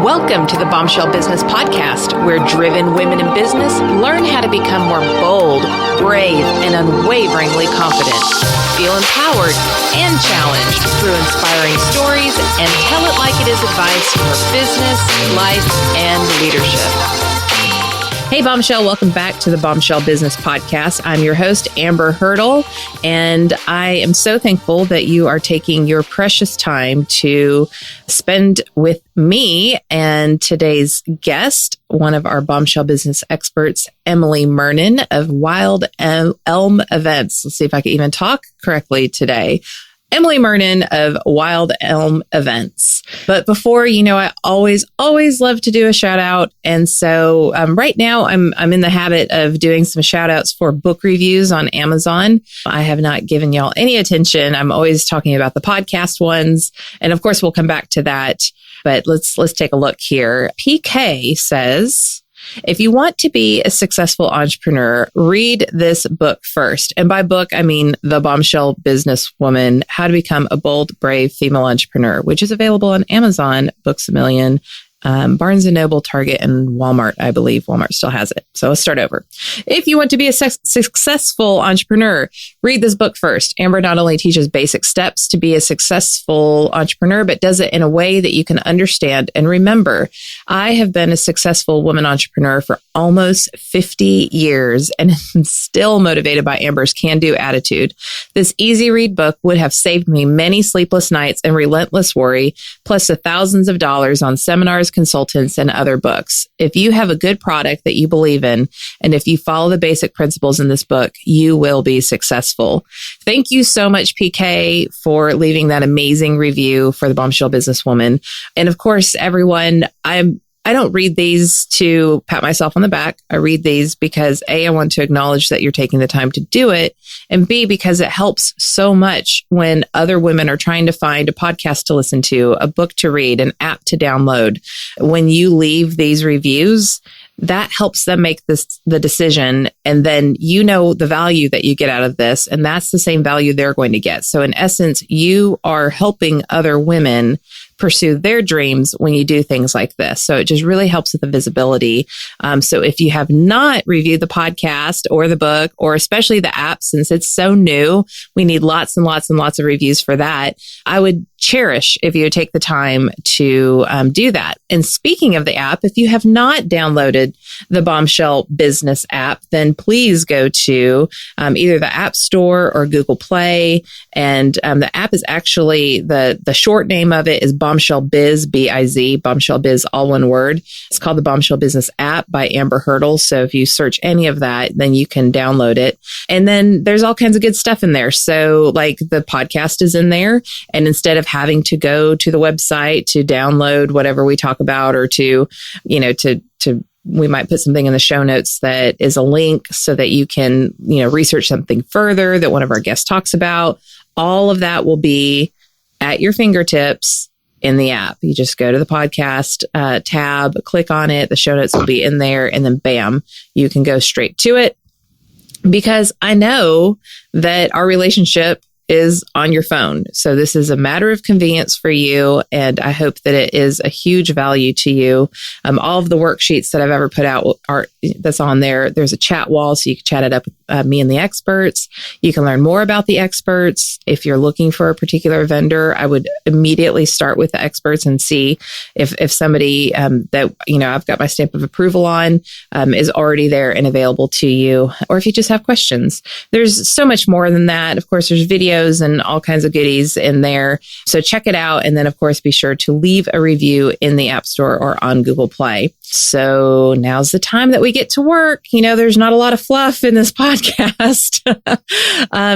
Welcome to the Bombshell Business Podcast, where driven women in business learn how to become more bold, brave, and unwaveringly confident. Feel empowered and challenged through inspiring stories and tell it like it is advice for business, life, and leadership. Hey, Bombshell. Welcome back to the Bombshell Business Podcast. I'm your host, Amber Hurdle, and I am so thankful that you are taking your precious time to spend with me and today's guest, one of our Bombshell Business experts, Emily Murnen of Wild Elm Events. Let's see if I can even talk correctly today. Emily Murnen of Wild Elm Events. But before, I always love to do a shout out. And so right now I'm in the habit of doing some shout outs for book reviews on Amazon. I have not given y'all any attention. I'm always talking about the podcast ones. And of course, we'll come back to that. But let's take a look here. PK says, if you want to be a successful entrepreneur, read this book first. And by book, I mean The Bombshell Businesswoman, How to Become a Bold, Brave Female Entrepreneur, which is available on Amazon, Books A Million, Barnes & Noble, Target, and Walmart. I believe Walmart still has it. So let's start over. If you want to be a successful entrepreneur, read this book first. Amber not only teaches basic steps to be a successful entrepreneur, but does it in a way that you can understand and remember. I have been a successful woman entrepreneur for almost 50 years and am still motivated by Amber's can-do attitude. This easy read book would have saved me many sleepless nights and relentless worry, plus the thousands of dollars on seminars, consultants, and other books. If you have a good product that you believe in, and if you follow the basic principles in this book, you will be successful. Thank you so much, PK, for leaving that amazing review for the Bombshell Businesswoman. And of course, everyone, I don't read these to pat myself on the back. I read these because A, I want to acknowledge that you're taking the time to do it. And B, because it helps so much when other women are trying to find a podcast to listen to, a book to read, an app to download. When you leave these reviews, that helps them make the decision. And then you know the value that you get out of this. And that's the same value they're going to get. So in essence, you are helping other women pursue their dreams when you do things like this. So it just really helps with the visibility. So if you have not reviewed the podcast or the book, or especially the app, since it's so new, we need lots and lots and lots of reviews for that. I would cherish if you would take the time to do that. And speaking of the app, if you have not downloaded the Bombshell Business app, then please go to either the App Store or Google Play. And the app is actually, the short name of it is Bombshell Biz, B-I-Z, Bombshell Biz, all one word. It's called the Bombshell Business app by Amber Hurdle. So if you search any of that, then you can download it. And then there's all kinds of good stuff in there. So like the podcast is in there. And instead of having to go to the website to download whatever we talk about, or to we might put something in the show notes that is a link so that you can, research something further that one of our guests talks about. All of that will be at your fingertips in the app. You just go to the podcast tab, click on it. The show notes will be in there, and then bam, you can go straight to it. Because I know that our relationship is on your phone. So this is a matter of convenience for you. And I hope that it is a huge value to you. All of the worksheets that I've ever put out that's on there. There's a chat wall, so you can chat it up with me and the experts. You can learn more about the experts. If you're looking for a particular vendor, I would immediately start with the experts and see if somebody that, I've got my stamp of approval on is already there and available to you, or if you just have questions. There's so much more than that. Of course, there's videos and all kinds of goodies in there. So check it out. And then, of course, be sure to leave a review in the App Store or on Google Play. So now's the time that we get to work. There's not a lot of fluff in this podcast.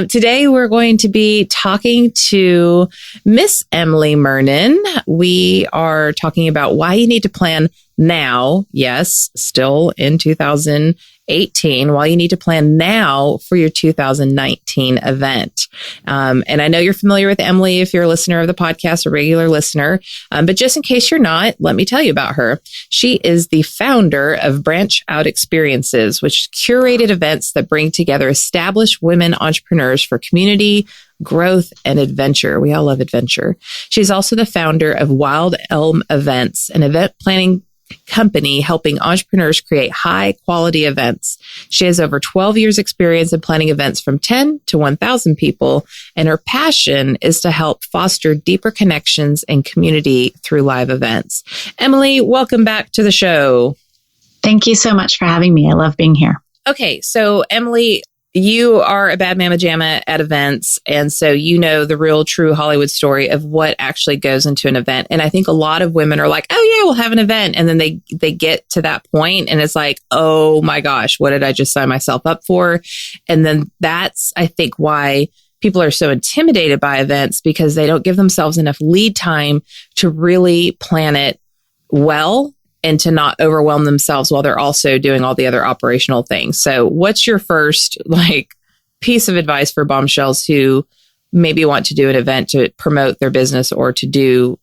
Today, we're going to be talking to Miss Emily Murnen. We are talking about why you need to plan now, yes, still in 2018, while you need to plan now for your 2019 event. And I know you're familiar with Emily if you're a listener of the podcast, a regular listener. But just in case you're not, let me tell you about her. She is the founder of Branch Out Experiences, which is curated events that bring together established women entrepreneurs for community, growth, and adventure. We all love adventure. She's also the founder of Wild Elm Events, an event planning company helping entrepreneurs create high quality events. She has over 12 years experience in planning events from 10 to 1,000 people, and her passion is to help foster deeper connections and community through live events. Emily, welcome back to the show. Thank you so much for having me. I love being here. Okay, so Emily, you are a bad mama jamma at events, and so you know the real true Hollywood story of what actually goes into an event. And I think a lot of women are like, oh yeah, we'll have an event. And then they get to that point and it's like, oh my gosh, what did I just sign myself up for? And then that's, I think, why people are so intimidated by events, because they don't give themselves enough lead time to really plan it well and to not overwhelm themselves while they're also doing all the other operational things. So what's your first piece of advice for bombshells who maybe want to do an event to promote their business or to do,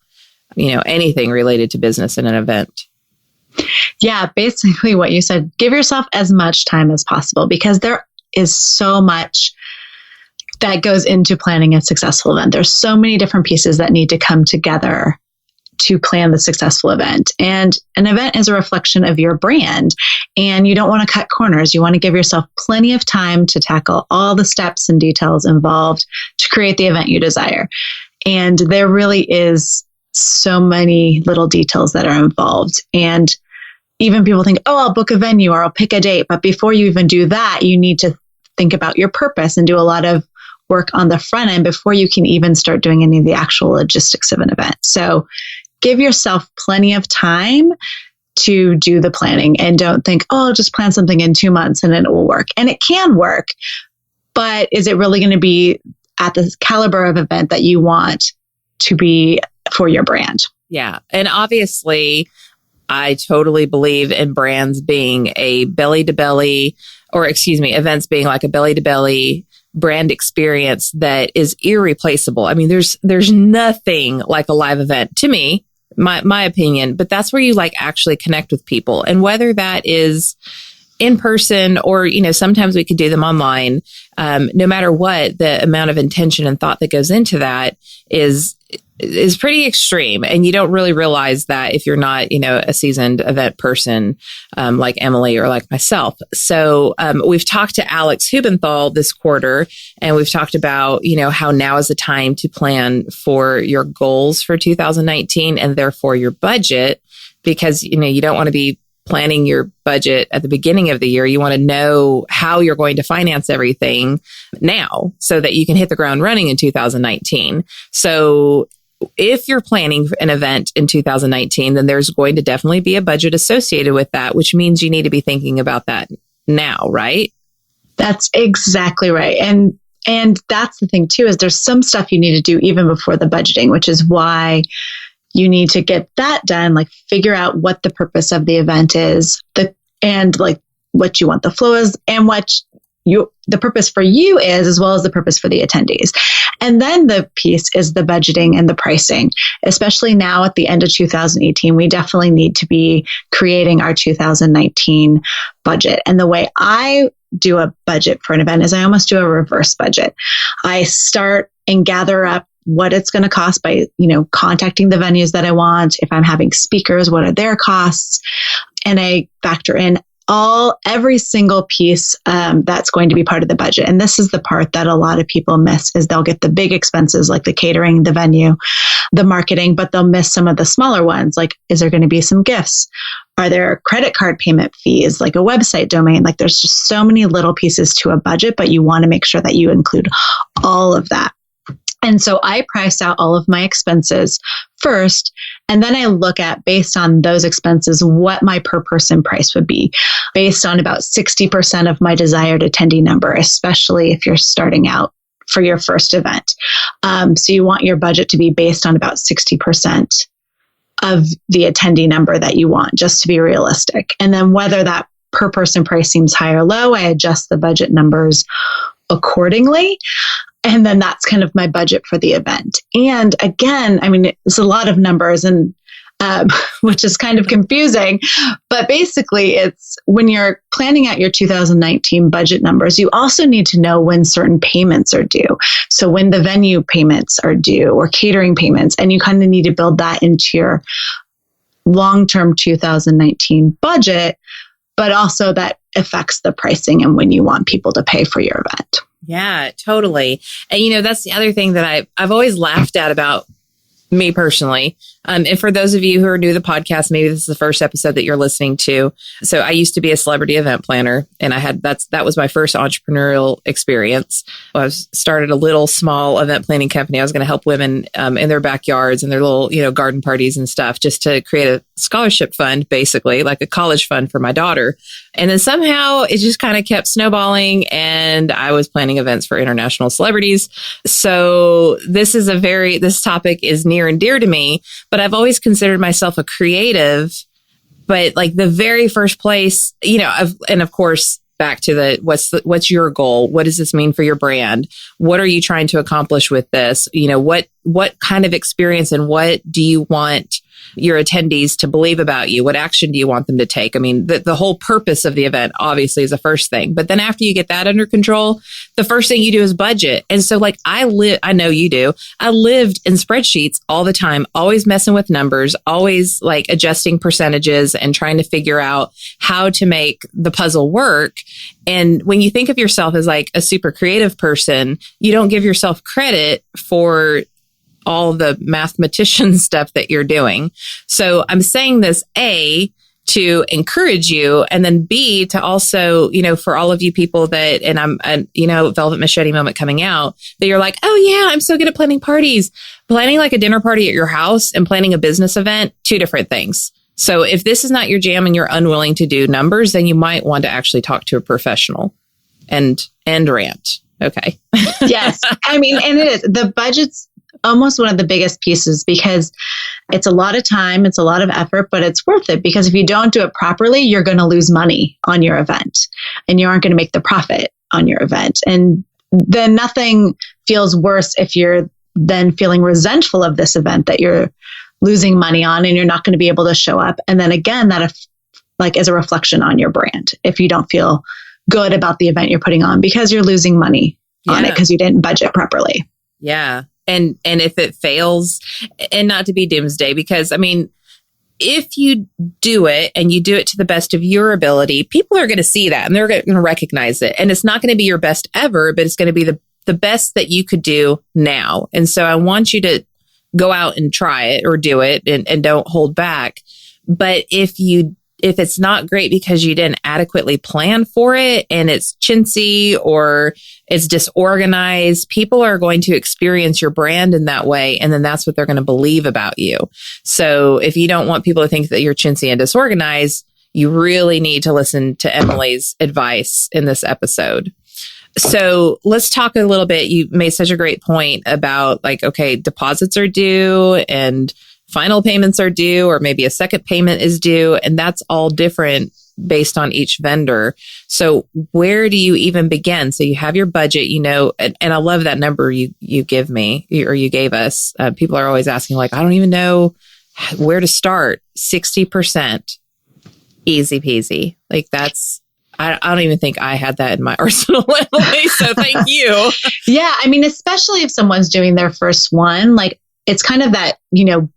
anything related to business in an event? Yeah, basically what you said, give yourself as much time as possible, because there is so much that goes into planning a successful event. There's so many different pieces that need to come together to plan the successful event. And an event is a reflection of your brand, and you don't want to cut corners. You want to give yourself plenty of time to tackle all the steps and details involved to create the event you desire. And there really is so many little details that are involved. And even people think, oh, I'll book a venue or I'll pick a date. But before you even do that, you need to think about your purpose and do a lot of work on the front end before you can even start doing any of the actual logistics of an event. So give yourself plenty of time to do the planning, and don't think, oh, I'll just plan something in 2 months and then it will work. And it can work, but is it really going to be at the caliber of event that you want to be for your brand? Yeah. And obviously, I totally believe in brands being a belly-to-belly, events being like a belly-to-belly brand experience that is irreplaceable. I mean, there's nothing like a live event to me, my opinion, but that's where you actually connect with people. And whether that is in person or, sometimes we could do them online, no matter what, the amount of intention and thought that goes into that is pretty extreme. And you don't really realize that if you're not, a seasoned event person like Emily or like myself. So we've talked to Alex Hubenthal this quarter, and we've talked about, how now is the time to plan for your goals for 2019 and therefore your budget, because, you don't want to be planning your budget at the beginning of the year. You want to know how you're going to finance everything now so that you can hit the ground running in 2019. So if you're planning an event in 2019, then there's going to definitely be a budget associated with that, which means you need to be thinking about that now, right? That's exactly right. And that's the thing too, is there's some stuff you need to do even before the budgeting, which is why you need to get that done, figure out what the purpose of the event is, and what you want the flow is, and what the purpose for you is, as well as the purpose for the attendees. And then the piece is the budgeting and the pricing. Especially now at the end of 2018, we definitely need to be creating our 2019 budget. And the way I do a budget for an event is I almost do a reverse budget. I start and gather up what it's going to cost by, contacting the venues that I want. If I'm having speakers, what are their costs? And I factor in every single piece that's going to be part of the budget. And this is the part that a lot of people miss, is they'll get the big expenses like the catering, the venue, the marketing, but they'll miss some of the smaller ones. Is there going to be some gifts? Are there credit card payment fees, like a website domain? There's just so many little pieces to a budget, but you want to make sure that you include all of that. And so I price out all of my expenses first, and then I look at, based on those expenses, what my per person price would be, based on about 60% of my desired attendee number, especially if you're starting out for your first event. So you want your budget to be based on about 60% of the attendee number that you want, just to be realistic. And then whether that per person price seems high or low, I adjust the budget numbers accordingly. And then that's kind of my budget for the event. And again, I mean, it's a lot of numbers and which is kind of confusing, but basically it's when you're planning out your 2019 budget numbers, you also need to know when certain payments are due. So when the venue payments are due or catering payments, and you kind of need to build that into your long-term 2019 budget, but also that affects the pricing and when you want people to pay for your event. Yeah, totally. And that's the other thing that I've always laughed at about me personally. And for those of you who are new to the podcast, maybe this is the first episode that you're listening to. So I used to be a celebrity event planner, and that was my first entrepreneurial experience. I started a little small event planning company. I was going to help women in their backyards and their little, garden parties and stuff, just to create a scholarship fund, basically like a college fund for my daughter. And then somehow it just kind of kept snowballing, and I was planning events for international celebrities. So this topic is near and dear to me, but I've always considered myself a creative. But like the very first place, and of course, back to what's your goal? What does this mean for your brand? What are you trying to accomplish with this? What kind of experience and what do you want your attendees to believe about you? What action do you want them to take? I mean, the whole purpose of the event obviously is the first thing, but then after you get that under control, the first thing you do is budget. And so like I know you do. I lived in spreadsheets all the time, always messing with numbers, always like adjusting percentages and trying to figure out how to make the puzzle work. And when you think of yourself as like a super creative person, you don't give yourself credit for all the mathematician stuff that you're doing. So I'm saying this, A, to encourage you, and then B, to also, for all of you people that, and Velvet Machete moment coming out, that you're like, oh yeah, I'm so good at planning parties. Planning like a dinner party at your house and planning a business event, two different things. So if this is not your jam and you're unwilling to do numbers, then you might want to actually talk to a professional and rant. Okay. Yes. I mean, and it is. The budget's almost one of the biggest pieces because it's a lot of time, it's a lot of effort, but it's worth it because if you don't do it properly, you're going to lose money on your event and you aren't going to make the profit on your event. And then nothing feels worse if you're then feeling resentful of this event that you're losing money on and you're not going to be able to show up. And then again, that is a reflection on your brand if you don't feel good about the event you're putting on because you're losing money on it because you didn't budget properly. Yeah. And if it fails, and not to be doomsday, because I mean, if you do it and you do it to the best of your ability, people are going to see that and they're going to recognize it. And it's not going to be your best ever, but it's going to be the best that you could do now. And so I want you to go out and try it or do it and don't hold back. But if it's not great because you didn't adequately plan for it and it's chintzy or it's disorganized, people are going to experience your brand in that way. And then that's what they're going to believe about you. So if you don't want people to think that you're chintzy and disorganized, you really need to listen to Emily's advice in this episode. So let's talk a little bit. You made such a great point about deposits are due and final payments are due, or maybe a second payment is due. And that's all different based on each vendor. So where do you even begin? So you have your budget, and I love that number you give me or you gave us. People are always asking I don't even know where to start. 60%, easy peasy. I don't even think I had that in my arsenal, Emily. So thank you. Yeah. I mean, especially if someone's doing their first one, it's kind of that,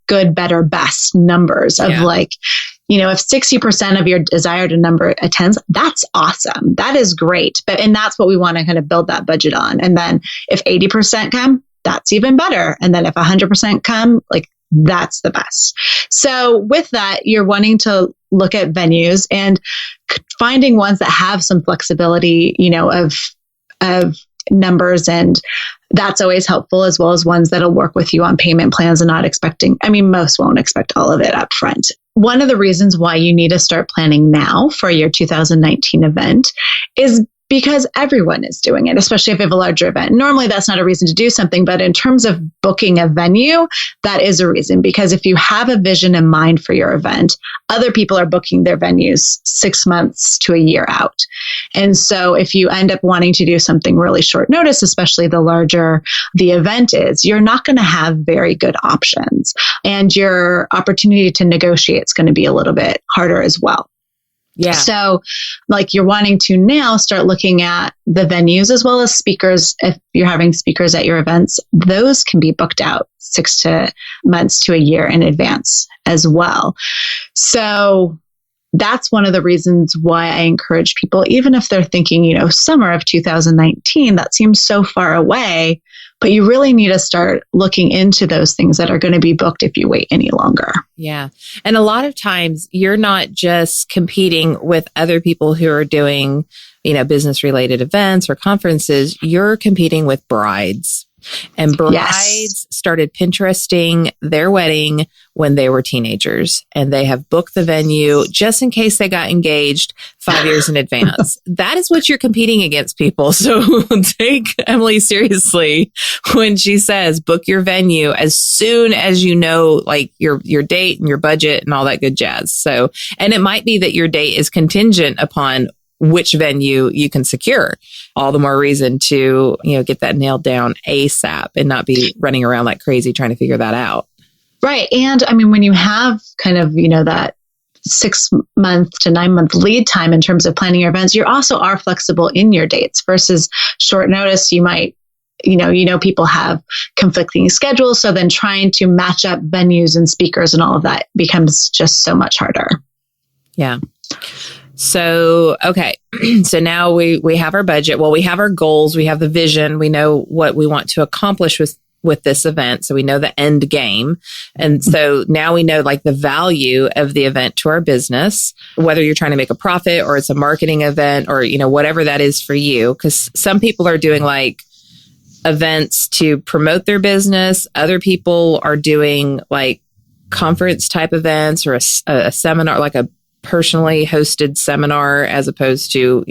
good, better, best numbers of if 60% of your desired number attends, that's awesome. That is great. And that's what we want to kind of build that budget on. And then if 80% come, that's even better. And then if 100% come, that's the best. So with that, you're wanting to look at venues and finding ones that have some flexibility, of numbers, and that's always helpful, as well as ones that'll work with you on payment plans and not expecting, most won't expect all of it up front. One of the reasons why you need to start planning now for your 2019 event is Because everyone is doing it, especially if you have a larger event. Normally, that's not a reason to do something, but in terms of booking a venue, that is a reason. Because if you have a vision in mind for your event, other people are booking their venues 6 months to a year out. And so if you end up wanting to do something really short notice, especially the larger the event is, you're not going to have very good options. And your opportunity to negotiate is going to be a little bit harder as well. Yeah. So like you're wanting to now start looking at the venues as well as speakers. If you're having speakers at your events, those can be booked out 6 months to a year in advance as well. So that's one of the reasons why I encourage people, even if they're thinking, summer of 2019, that seems so far away, but you really need to start looking into those things that are going to be booked if you wait any longer. Yeah. And a lot of times you're not just competing with other people who are doing, business related events or conferences. You're competing with brides. And brides started Pinteresting their wedding when they were teenagers, and they have booked the venue just in case they got engaged 5 years in advance. That is what you're competing against, people. So take Emily seriously when she says book your venue as soon as you know, like your date and your budget and all that good jazz. So, and it might be that your date is contingent upon which venue you can secure. All the more reason to, get that nailed down ASAP and not be running around like crazy trying to figure that out. Right. And I mean, when you have kind of, that 6 month to 9 month lead time in terms of planning your events, you also are flexible in your dates versus short notice. You might, people have conflicting schedules. So then trying to match up venues and speakers and all of that becomes just so much harder. Yeah. So, okay. So now we have our budget. Well, we have our goals. We have the vision. We know what we want to accomplish with this event. So we know the end game. And so now we know like the value of the event to our business, whether you're trying to make a profit or it's a marketing event or, whatever that is for you. Because some people are doing like events to promote their business. Other people are doing like conference type events or a seminar, like a personally hosted seminar as opposed to,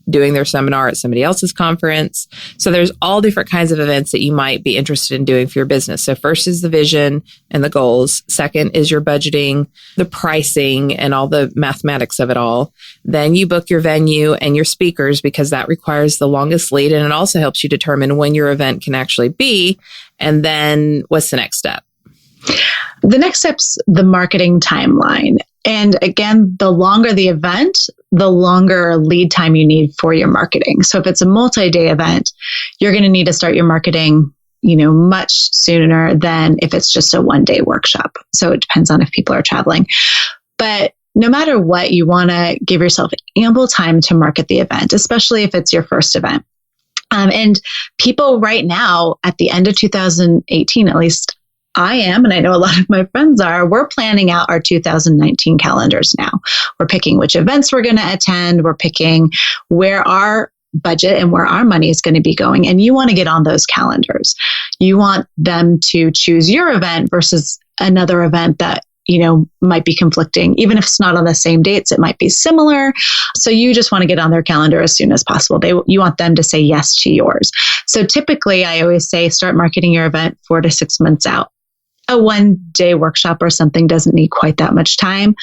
doing their seminar at somebody else's conference. So there's all different kinds of events that you might be interested in doing for your business. So first is the vision and the goals. Second is your budgeting, the pricing and all the mathematics of it all. Then you book your venue and your speakers because that requires the longest lead. And it also helps you determine when your event can actually be. And then what's the next step? The next step's the marketing timeline. And again, the longer the event, the longer lead time you need for your marketing. So if it's a multi-day event, you're going to need to start your marketing, much sooner than if it's just a one-day workshop. So it depends on if people are traveling. But no matter what, you want to give yourself ample time to market the event, especially if it's your first event. And people right now at the end of 2018, at least I am, and I know a lot of my friends are, we're planning out our 2019 calendars now. We're picking which events we're going to attend. We're picking where our budget and where our money is going to be going. And you want to get on those calendars. You want them to choose your event versus another event that, might be conflicting. Even if it's not on the same dates, it might be similar. So you just want to get on their calendar as soon as possible. You want them to say yes to yours. So typically, I always say start marketing your event 4 to 6 months out. A one-day workshop or something doesn't need quite that much time,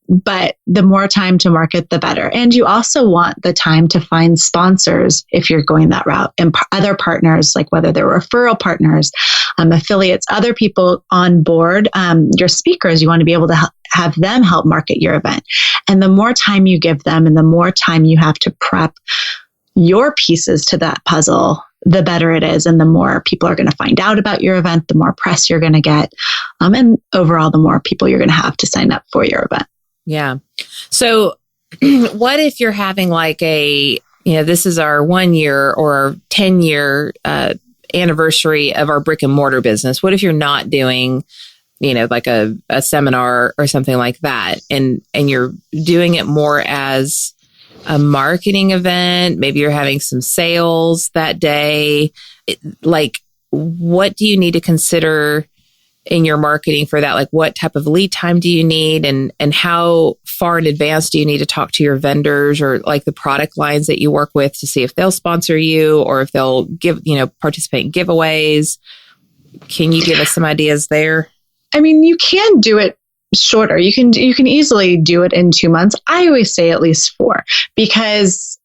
but the more time to market, the better. And you also want the time to find sponsors if you're going that route and other partners, like whether they're referral partners, affiliates, other people on board, your speakers, you want to be able to have them help market your event. And the more time you give them and the more time you have to prep your pieces to that puzzle, the better it is. And the more people are going to find out about your event, the more press you're going to get. And overall, the more people you're going to have to sign up for your event. Yeah. So what if you're having like this is our 1 year or 10-year anniversary of our brick and mortar business? What if you're not doing, like a seminar or something like that, and you're doing it more as a marketing event? Maybe you're having some sales that day. Like, what do you need to consider in your marketing for that? Like, what type of lead time do you need, and how far in advance do you need to talk to your vendors or like the product lines that you work with to see if they'll sponsor you or if they'll participate in giveaways? Can you give us some ideas there? I mean, you can do it shorter. You can easily do it in 2 months. I always say at least 4, because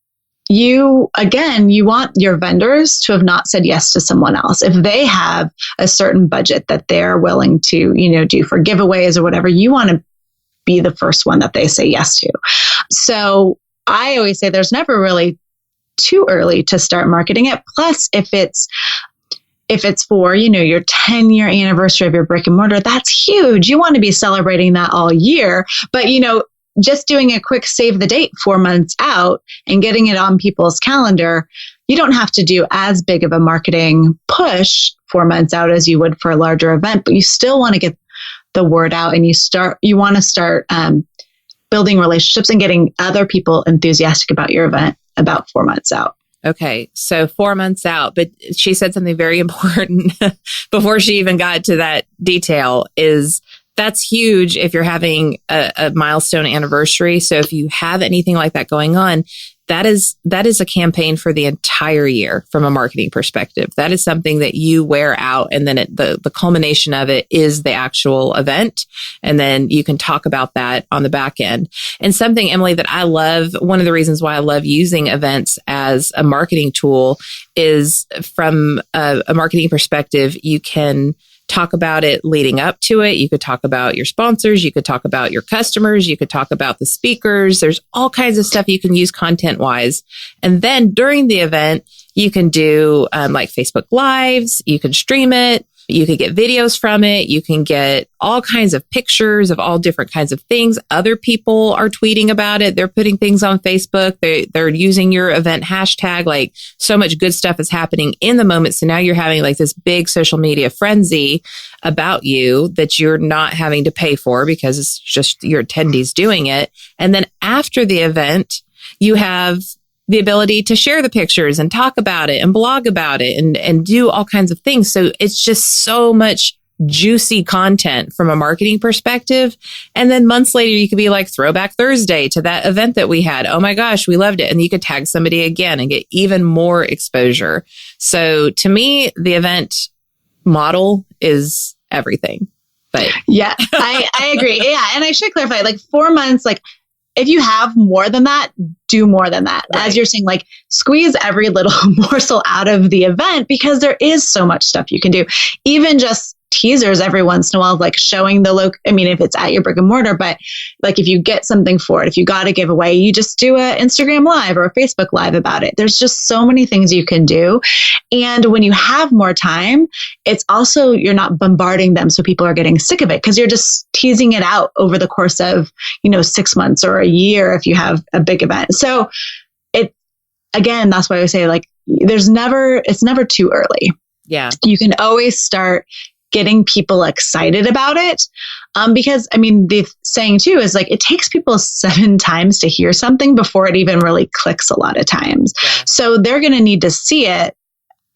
you want your vendors to have not said yes to someone else. If they have a certain budget that they're willing to, do for giveaways or whatever, you want to be the first one that they say yes to. So I always say there's never really too early to start marketing it. Plus, if it's for, your 10-year anniversary of your brick and mortar, that's huge. You want to be celebrating that all year. But, just doing a quick save the date 4 months out and getting it on people's calendar, you don't have to do as big of a marketing push 4 months out as you would for a larger event, but you still want to get the word out, and you want to start building relationships and getting other people enthusiastic about your event about 4 months out. Okay, so 4 months out, but she said something very important before she even got to that detail is that's huge if you're having a milestone anniversary. So if you have anything like that going on, that is a campaign for the entire year from a marketing perspective. That is something that you wear out, and then the culmination of it is the actual event. And then you can talk about that on the back end. And something, Emily, that I love, one of the reasons why I love using events as a marketing tool is from a marketing perspective, you can talk about it leading up to it. You could talk about your sponsors. You could talk about your customers. You could talk about the speakers. There's all kinds of stuff you can use content wise. And then during the event, you can do like Facebook Lives. You can stream it. You could get videos from it. You can get all kinds of pictures of all different kinds of things. Other people are tweeting about it. They're putting things on Facebook. They're using your event hashtag. Like, so much good stuff is happening in the moment. So now you're having like this big social media frenzy about you that you're not having to pay for because it's just your attendees doing it. And then after the event, you have the ability to share the pictures and talk about it and blog about it and do all kinds of things. So it's just so much juicy content from a marketing perspective. And then months later, you could be like, Throwback Thursday to that event that we had. Oh my gosh, we loved it. And you could tag somebody again and get even more exposure. So to me, the event model is everything. But yeah, I agree. Yeah. And I should clarify, like 4 months, like if you have more than that, do more than that. Right. As you're saying, like squeeze every little morsel out of the event because there is so much stuff you can do. Even just teasers every once in a while, like showing the if it's at your brick and mortar, but like if you get something for it, if you got a giveaway, you just do an Instagram Live or a Facebook Live about it. There's just so many things you can do. And when you have more time, it's also, you're not bombarding them so people are getting sick of it because you're just teasing it out over the course of, 6 months or a year if you have a big event. So that's why I say like, it's never too early. Yeah. You can always start getting people excited about it. Because the saying too is like, it takes people 7 times to hear something before it even really clicks a lot of times. Yeah. So they're going to need to see it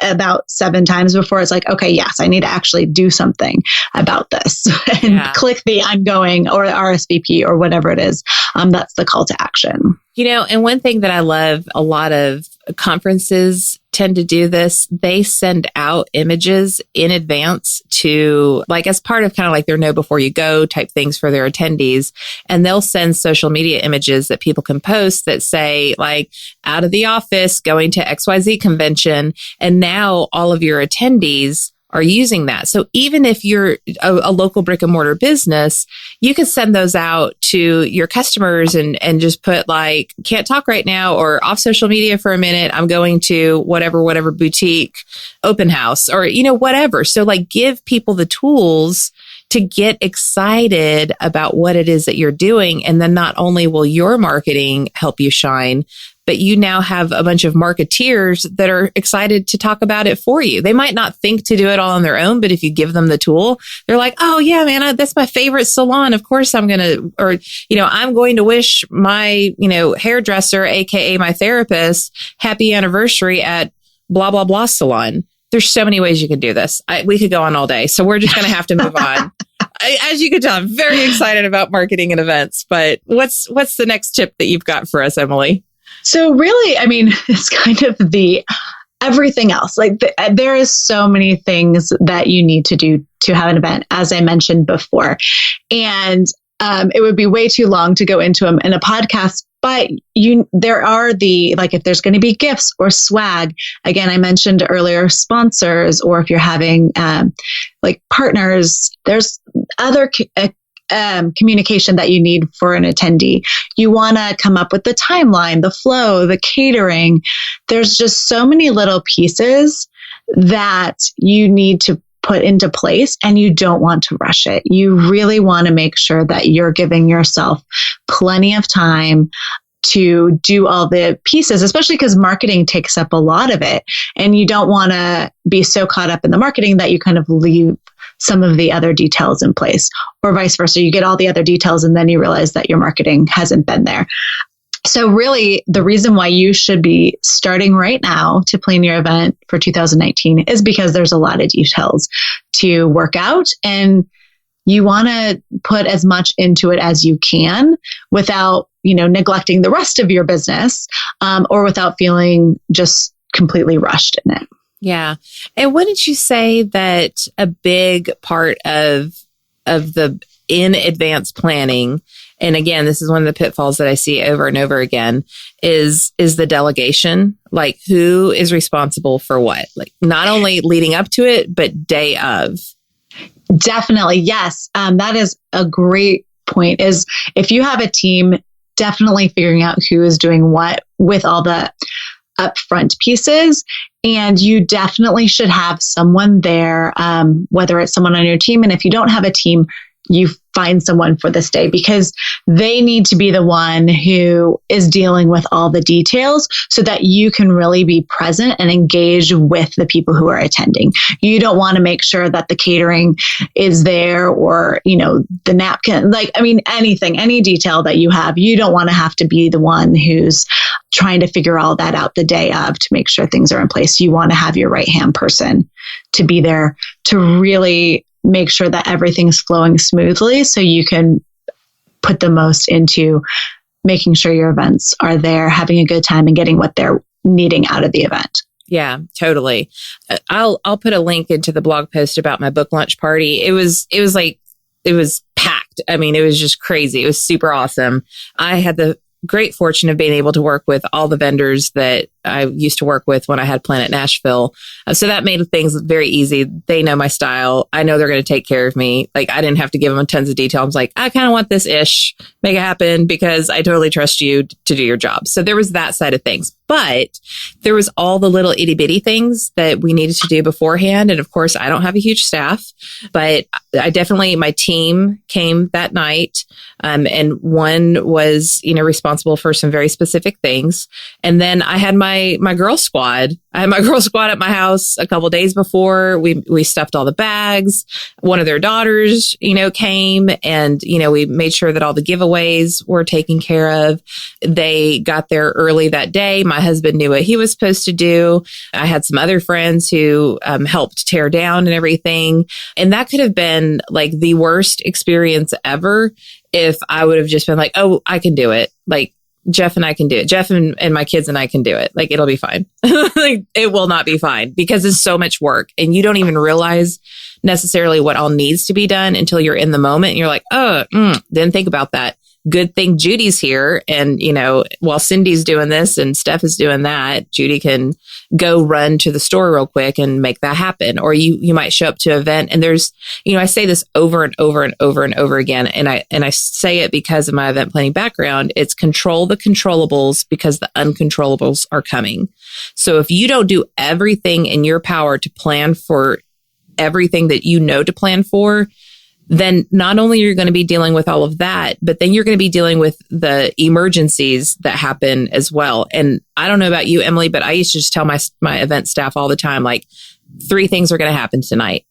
about 7 times before it's like, okay, yes, I need to actually do something about this and click the I'm going or RSVP or whatever it is. That's the call to action. And one thing that I love, a lot of conferences tend to do this. They send out images in advance to like as part of kind of like their know before you go type things for their attendees. And they'll send social media images that people can post that say like out of the office, going to XYZ convention. And now all of your attendees are using that. So even if you're a local brick and mortar business, you can send those out to your customers and just put like, can't talk right now or off social media for a minute. I'm going to whatever boutique open house or, whatever. So like give people the tools to get excited about what it is that you're doing. And then not only will your marketing help you shine, but you now have a bunch of marketeers that are excited to talk about it for you. They might not think to do it all on their own, but if you give them the tool, they're like, oh yeah, man, that's my favorite salon. Of course I'm going to, I'm going to wish my, hairdresser, AKA my therapist, happy anniversary at blah, blah, blah salon. there's so many ways you could do this. We could go on all day. So we're just going to have to move on. As you can tell, I'm very excited about marketing and events, but what's the next tip that you've got for us, Emily? So really, I mean, it's kind of the everything else. Like there is so many things that you need to do to have an event, as I mentioned before. And it would be way too long to go into them in a podcast, but there are if there's going to be gifts or swag, again, I mentioned earlier, sponsors, or if you're having like partners, there's other communication that you need for an attendee. You want to come up with the timeline, the flow, the catering. There's just so many little pieces that you need to put into place, and you don't want to rush it. You really want to make sure that you're giving yourself plenty of time to do all the pieces, especially because marketing takes up a lot of it. And you don't want to be so caught up in the marketing that you kind of leave some of the other details in place, or vice versa. You get all the other details and then you realize that your marketing hasn't been there. So really, the reason why you should be starting right now to plan your event for 2019 is because there's a lot of details to work out, and you want to put as much into it as you can without, neglecting the rest of your business, or without feeling just completely rushed in it. Yeah. And wouldn't you say that a big part of the in advance planning, and again, this is one of the pitfalls that I see over and over again, is the delegation. Like, who is responsible for what? Like, not only leading up to it, but day of. Definitely. Yes. That is a great point, is if you have a team, definitely figuring out who is doing what with all the upfront pieces. And you definitely should have someone there, whether it's someone on your team. And if you don't have a team, you find someone for this day, because they need to be the one who is dealing with all the details so that you can really be present and engage with the people who are attending. You don't want to make sure that the catering is there, or, the napkin, anything, any detail that you have, you don't want to have to be the one who's trying to figure all that out the day of to make sure things are in place. You want to have your right-hand person to be there to really make sure that everything's flowing smoothly, so you can put the most into making sure your events are there, having a good time, and getting what they're needing out of the event. Yeah, totally. I'll put a link into the blog post about my book launch party. It was packed. I mean, it was just crazy. It was super awesome. I had the great fortune of being able to work with all the vendors that I used to work with when I had Planet Nashville. So that made things very easy. They know my style. I know they're going to take care of me. Like, I didn't have to give them tons of detail. I was like, I kind of want this ish, make it happen, because I totally trust you to do your job. So there was that side of things. But there was all the little itty bitty things that we needed to do beforehand. And of course, I don't have a huge staff, but my team came that night. And one was, responsible for some very specific things. And then I had my girl squad. I had my girl squad at my house a couple of days before. We stuffed all the bags. One of their daughters, came, and, we made sure that all the giveaways were taken care of. They got there early that day. My husband knew what he was supposed to do. I had some other friends who helped tear down and everything. And that could have been like the worst experience ever if I would have just been like, oh, I can do it. Like, Jeff and I can do it. Jeff and my kids and I can do it. Like, it'll be fine. Like, it will not be fine, because it's so much work, and you don't even realize necessarily what all needs to be done until you're in the moment. And you're like, oh, didn't think about that. Good thing Judy's here. And, while Cindy's doing this and Steph is doing that, Judy can go run to the store real quick and make that happen. Or you might show up to an event, and there's, I say this over and over and over and over again. And I say it because of my event planning background. It's control the controllables, because the uncontrollables are coming. So if you don't do everything in your power to plan for everything that you know to plan for, then not only are you going to be dealing with all of that, but then you're going to be dealing with the emergencies that happen as well. And I don't know about you, Emily, but I used to just tell my event staff all the time, like, 3 things are going to happen tonight.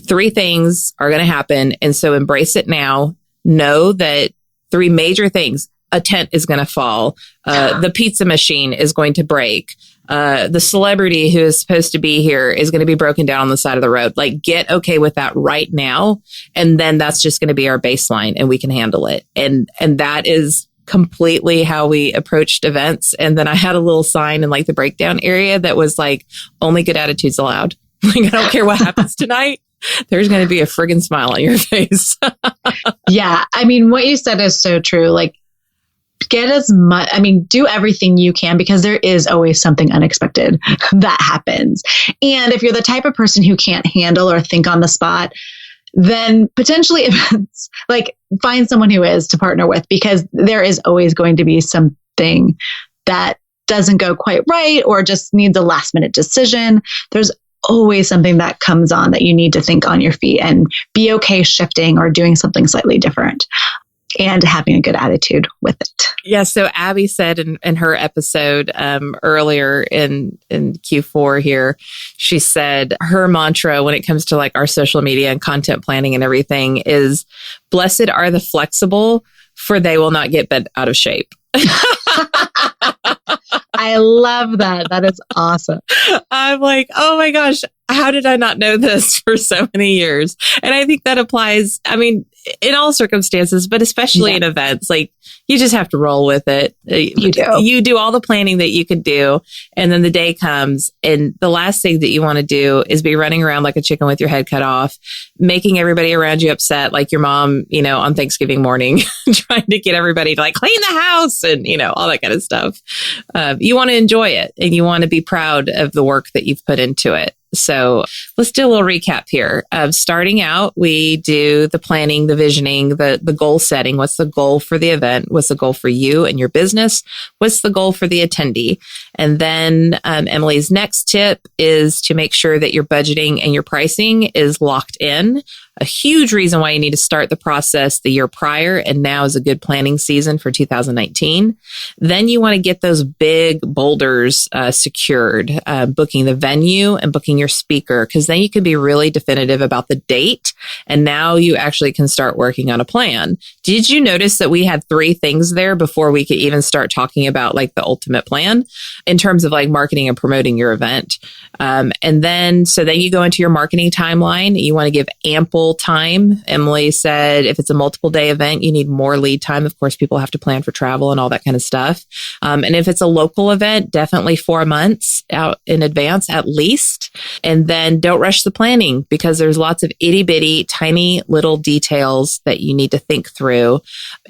3 things are going to happen. And so embrace it now. Know that 3 major things. a tent is going to fall. The pizza machine is going to break. The celebrity who is supposed to be here is going to be broken down on the side of the road. Like, get okay with that right now. And then that's just going to be our baseline and we can handle it. And that is completely how we approached events. And then I had a little sign in like the breakdown area that was like, only good attitudes allowed. Like, I don't care what happens tonight. There's going to be a friggin' smile on your face. Yeah. I mean, what you said is so true. Like, get as much, do everything you can, because there is always something unexpected that happens. And if you're the type of person who can't handle or think on the spot, then potentially events, like, find someone who is to partner with, because there is always going to be something that doesn't go quite right or just needs a last minute decision. There's always something that comes on that you need to think on your feet and be okay shifting or doing something slightly different and having a good attitude with it. Yeah. So Abby said in her episode earlier in Q4 here, she said her mantra when it comes to like our social media and content planning and everything is, blessed are the flexible, for they will not get bent out of shape. I love that. That is awesome. I'm like, oh my gosh, how did I not know this for so many years? And I think that applies, in all circumstances, but especially in events. Like, you just have to roll with it. You do. You do all the planning that you can do. And then the day comes. And the last thing that you want to do is be running around like a chicken with your head cut off, making everybody around you upset, like your mom, on Thanksgiving morning, trying to get everybody to like clean the house and, all that kind of stuff. You want to enjoy it and you want to be proud of the work that you've put into it. So let's do a little recap here. Starting out, we do the planning, the visioning, the goal setting. What's the goal for the event? What's the goal for you and your business? What's the goal for the attendee? And then Emily's next tip is to make sure that your budgeting and your pricing is locked in. A huge reason why you need to start the process the year prior, and now is a good planning season for 2019. Then you want to get those big boulders secured, booking the venue and booking your speaker, because then you can be really definitive about the date. And now you actually can start working on a plan. Did you notice that we had 3 things there before we could even start talking about like the ultimate plan in terms of like marketing and promoting your event? And then you go into your marketing timeline. You want to give ample time. Emily said if it's a multiple day event, you need more lead time. Of course, people have to plan for travel and all that kind of stuff. And if it's a local event, definitely 4 months out in advance at least. And then don't rush the planning, because there's lots of itty bitty, tiny little details that you need to think through.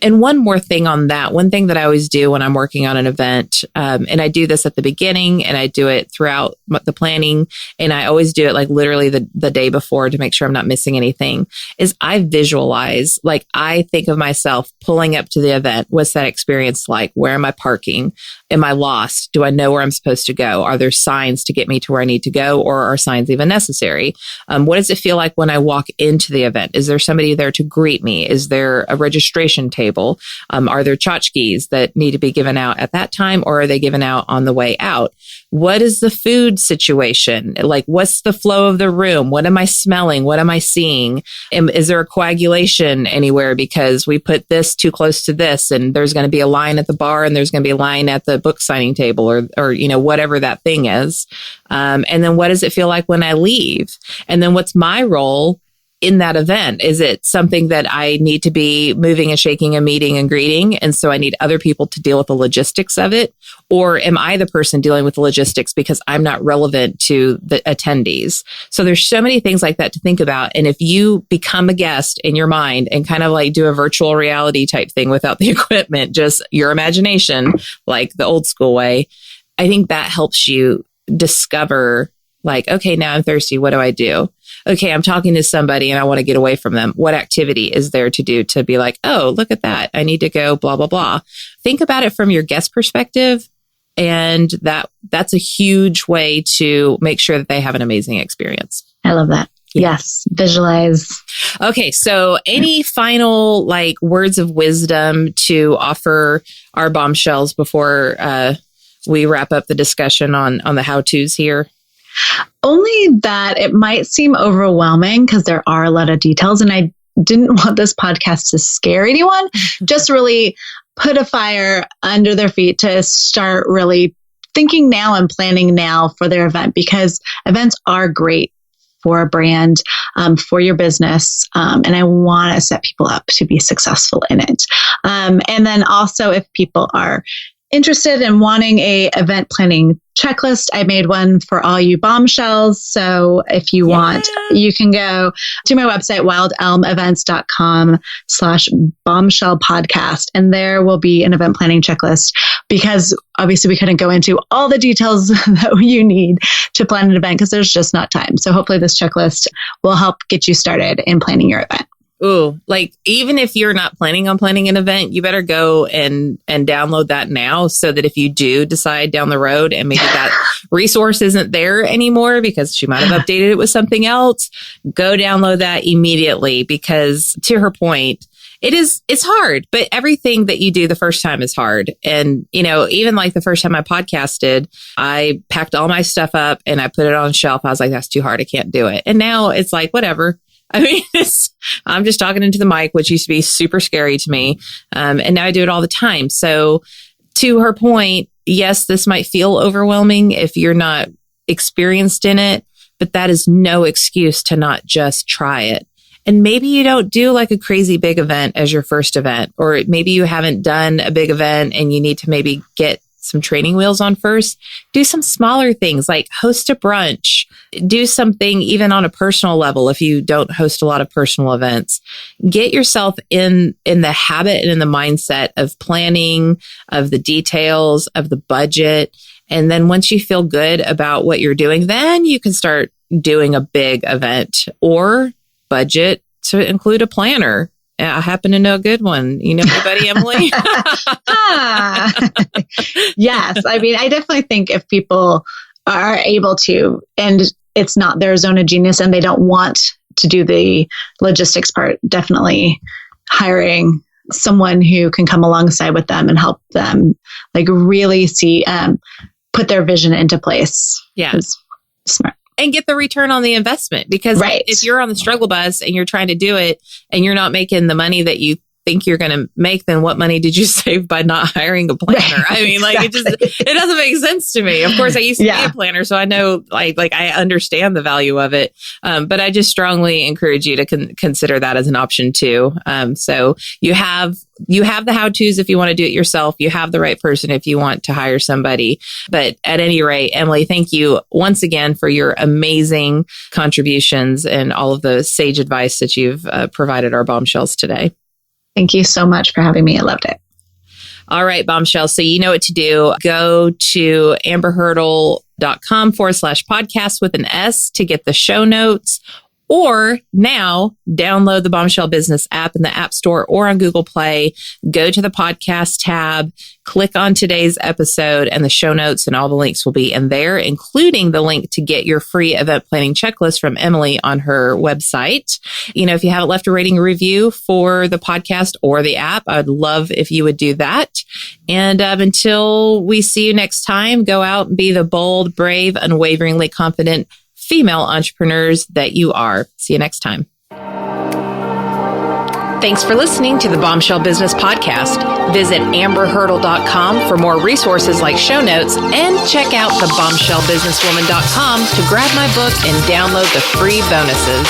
And one more thing on that, one thing that I always do when I'm working on an event, and I do this at the beginning and I do it throughout the planning, and I always do it like literally the day before to make sure I'm not missing anything, is I visualize, like I think of myself pulling up to the event. What's that experience like? Where am I parking? Am I lost? Do I know where I'm supposed to go? Are there signs to get me to where I need to go, or are signs even necessary? What does it feel like when I walk into the event? Is there somebody there to greet me? Is there a registration table? Are there tchotchkes that need to be given out at that time, or are they given out on the way out? What is the food situation? Like, what's the flow of the room? What am I smelling? What am I seeing? Is there a coagulation anywhere because we put this too close to this, and there's going to be a line at the bar and there's going to be a line at the book signing table, or whatever that thing is. And then what does it feel like when I leave? And then what's my role in that event? Is it something that I need to be moving and shaking and meeting and greeting, and so I need other people to deal with the logistics of it? Or am I the person dealing with the logistics because I'm not relevant to the attendees? So there's so many things like that to think about. And if you become a guest in your mind and kind of like do a virtual reality type thing without the equipment, just your imagination, like the old school way, I think that helps you discover like, okay, now I'm thirsty. What do I do? Okay, I'm talking to somebody and I want to get away from them. What activity is there to do to be like, oh, look at that. I need to go, blah, blah, blah. Think about it from your guest perspective. And that's a huge way to make sure that they have an amazing experience. I love that. Yeah. Yes. Visualize. Okay. So any final like words of wisdom to offer our bombshells before we wrap up the discussion on the how-tos here? Only that it might seem overwhelming because there are a lot of details, and I didn't want this podcast to scare anyone. Just really put a fire under their feet to start really thinking now and planning now for their event, because events are great for a brand, for your business. And I want to set people up to be successful in it. And then also, if people are interested in wanting a event planning checklist, I made one for all you bombshells. So if you want, you can go to my website, wildelmevents.com/bombshell podcast. And there will be an event planning checklist, because obviously we couldn't go into all the details that you need to plan an event because there's just not time. So hopefully this checklist will help get you started in planning your event. Ooh, like even if you're not planning on planning an event, you better go and download that now, so that if you do decide down the road and maybe that resource isn't there anymore because she might have updated it with something else, go download that immediately, because to her point, it's hard, but everything that you do the first time is hard. And, even like the first time I podcasted, I packed all my stuff up and I put it on a shelf. I was like, that's too hard. I can't do it. And now it's like, whatever. I mean, I'm just talking into the mic, which used to be super scary to me. And now I do it all the time. So to her point, yes, this might feel overwhelming if you're not experienced in it, but that is no excuse to not just try it. And maybe you don't do like a crazy big event as your first event, or maybe you haven't done a big event and you need to maybe get some training wheels on first. Do some smaller things like host a brunch, do something even on a personal level. If you don't host a lot of personal events, get yourself in the habit and in the mindset of planning, of the details, of the budget. And then once you feel good about what you're doing, then you can start doing a big event or budget to include a planner. I happen to know a good one. You know anybody, Emily? Yes. I mean, I definitely think if people are able to, and it's not their zone of genius and they don't want to do the logistics part, definitely hiring someone who can come alongside with them and help them like really see, put their vision into place. Yeah. Smart. And get the return on the investment, because if you're on the struggle bus and you're trying to do it and you're not making the money that you think you're going to make, then what money did you save by not hiring a planner? Right, I mean, like it doesn't make sense to me. Of course, I used to be a planner, so I know like I understand the value of it. But I just strongly encourage you to consider that as an option too. So you have the how-tos if you want to do it yourself. You have the right person if you want to hire somebody. But at any rate, Emily, thank you once again for your amazing contributions and all of the sage advice that you've provided our bombshells today. Thank you so much for having me. I loved it. All right, bombshell. So you know what to do. Go to amberhurdle.com/podcast with an S to get the show notes. Or now download the Bombshell Business app in the App Store or on Google Play. Go to the podcast tab, click on today's episode, and the show notes and all the links will be in there, including the link to get your free event planning checklist from Emily on her website. If you haven't left a rating or review for the podcast or the app, I'd love if you would do that. And until we see you next time, go out and be the bold, brave, unwaveringly confident female entrepreneurs that you are. See you next time. Thanks for listening to the Bombshell Business Podcast. Visit amberhurdle.com for more resources like show notes, and check out thebombshellbusinesswoman.com to grab my book and download the free bonuses.